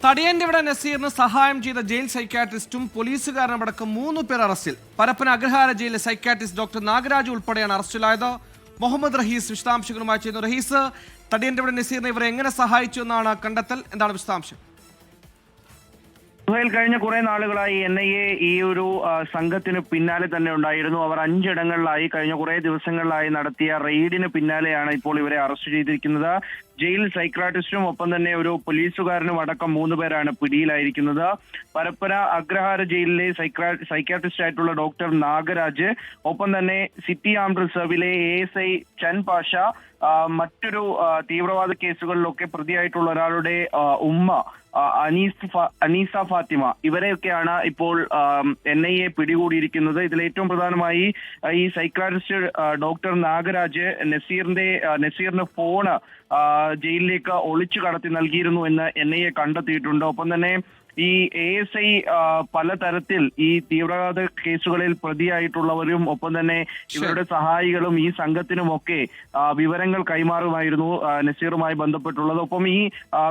തടിയന്റെ നസീറിന് സഹായം ചെയ്ത ജയിൽ സൈക്യാട്രിസ്റ്റും പോലീസുകാരനടക്കം 3 പേർ അറസ്റ്റിൽ. പരപ്പന അഗ്രഹാര ജയിലിലെ സൈക്യാട്രിസ്റ്റ് ഡോക്ടർ നാഗരാജ് ഉൾപ്പെടെയാണ് അറസ്റ്റിലായത്. മുഹമ്മദ് റഹീസ് വിശദാംശങ്ങളുമായി ചെയ്യുന്നു. റഹീസ്, തടിയന്റെ നസീറിനെ ഇവരെ എങ്ങനെ സഹായിച്ചു എന്നാണ് കണ്ടെത്തൽ? എന്താണ് വിശദാംശം? കഴിഞ്ഞ കുറെ നാളുകളായി NIA ഈ ഒരു സംഘത്തിന് പിന്നാലെ തന്നെ ഉണ്ടായിരുന്നു. അവർ 5 ഇടങ്ങളിലായി കഴിഞ്ഞ കുറെ ദിവസങ്ങളിലായി നടത്തിയ റെയ്ഡിന് പിന്നാലെയാണ് ഇപ്പോൾ ഇവരെ അറസ്റ്റ് ചെയ്തിരിക്കുന്നത്. ജയിൽ സൈക്യാട്രിസ്റ്റും ഒപ്പം തന്നെ ഒരു പോലീസുകാരനും അടക്കം 3 പേരാണ് പിടിയിലായിരിക്കുന്നത്. പരപ്പന അഗ്രഹാര ജയിലിലെ സൈക്യാട്രിസ്റ്റ് ആയിട്ടുള്ള ഡോക്ടർ നാഗരാജ്, ഒപ്പം തന്നെ സിറ്റി ആംഡ് റിസർവിലെ ASI ചൻ പാഷ, മറ്റൊരു തീവ്രവാദ കേസുകളിലൊക്കെ പ്രതിയായിട്ടുള്ള ഒരാളുടെ ഉമ്മ അനീസ ഫാത്തിമ, ഇവരെയൊക്കെയാണ് ഇപ്പോൾ NIA പിടികൂടിയിരിക്കുന്നത്. ഇതിൽ ഏറ്റവും പ്രധാനമായി ഈ സൈക്യാട്രിസ്റ്റ് ഡോക്ടർ നാഗരാജ് നസീറിന്റെ ഫോണ് ജയിലിലേക്ക് ഒളിച്ചു കടത്തി നൽകിയിരുന്നു എന്ന് NIA കണ്ടെത്തിയിട്ടുണ്ട്. ഒപ്പം തന്നെ ഈ ASI പലതരത്തിൽ ഈ തീവ്രവാദ കേസുകളിൽ പ്രതിയായിട്ടുള്ളവരും ഒപ്പം തന്നെ ഇവരുടെ സഹായികളും ഈ സംഘത്തിനുമൊക്കെ വിവരങ്ങൾ കൈമാറുമായിരുന്നു നസീറുമായി ബന്ധപ്പെട്ടുള്ളത്. ഒപ്പം ഈ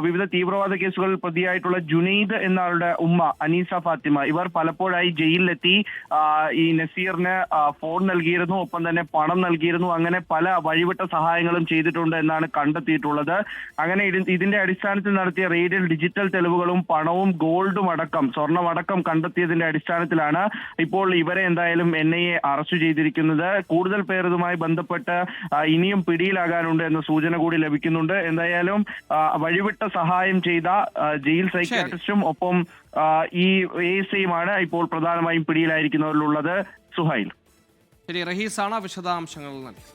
വിവിധ തീവ്രവാദ കേസുകളിൽ പ്രതിയായിട്ടുള്ള ജുനൈദ് എന്നയാളുടെ ഉമ്മ അനീസ ഫാത്തിമ, ഇവർ പലപ്പോഴായി ജയിലിലെത്തി ഈ നസീറിന് ഫോൺ നൽകിയിരുന്നു, ഒപ്പം തന്നെ പണം നൽകിയിരുന്നു. അങ്ങനെ പല വഴിവിട്ട സഹായങ്ങളും ചെയ്തിട്ടുണ്ട് എന്നാണ് കണ്ടെത്തിയിട്ടുള്ളത്. അങ്ങനെ ഇതിന്റെ അടിസ്ഥാനത്തിൽ നടത്തിയ റെയ്ഡിൽ ഡിജിറ്റൽ തെളിവുകളും പണവും ഗോൾഡും അടക്കം സ്വർണ്ണമടക്കം കണ്ടെത്തിയതിന്റെ അടിസ്ഥാനത്തിലാണ് ഇപ്പോൾ ഇവരെ എന്തായാലും NIA അറസ്റ്റ് ചെയ്തിരിക്കുന്നത്. കൂടുതൽ പേർ ഇതുമായി ബന്ധപ്പെട്ട് ഇനിയും പിടിയിലാകാനുണ്ട് എന്ന സൂചന കൂടി ലഭിക്കുന്നുണ്ട്. എന്തായാലും വഴിവിട്ട സഹായം ചെയ്ത ജയിൽ സൈക്യാട്രിസ്റ്റും ഒപ്പം ഈ ASIയുമാണ് ഇപ്പോൾ പ്രധാനമായും പിടിയിലായിരിക്കുന്നവരിലുള്ളത്. സുഹൈൽ. ശരി, റഹീസാണ് വിശദാംശങ്ങൾ നൽകി.